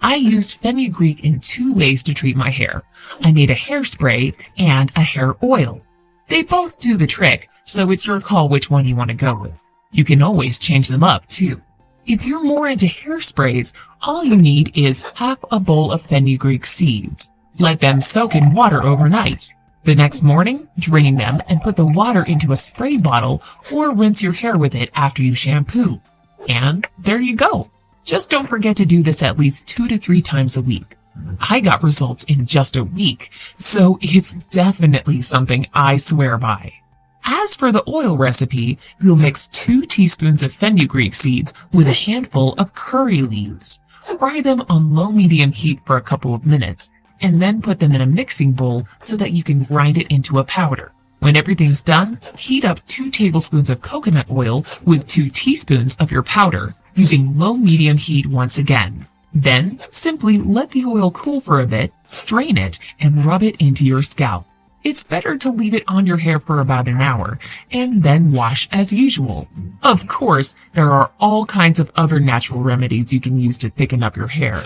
I used fenugreek in 2 ways to treat my hair. I made a hairspray and a hair oil. They both do the trick, so it's your call which one you want to go with. You can always change them up, too. If you're more into hairsprays, all you need is half a bowl of fenugreek seeds. Let them soak in water overnight. The next morning, drain them and put the water into a spray bottle or rinse your hair with it after you shampoo. And there you go. Just don't forget to do this at least 2 to 3 times a week. I got results in just a week, so it's definitely something I swear by. As for the oil recipe, you'll mix 2 teaspoons of fenugreek seeds with a handful of curry leaves. Fry them on low-medium heat for a couple of minutes, and then put them in a mixing bowl so that you can grind it into a powder. When everything's done, heat up 2 tablespoons of coconut oil with 2 teaspoons of your powder, using low-medium heat once again. Then, simply let the oil cool for a bit, strain it, and rub it into your scalp. It's better to leave it on your hair for about an hour, and then wash as usual. Of course, there are all kinds of other natural remedies you can use to thicken up your hair,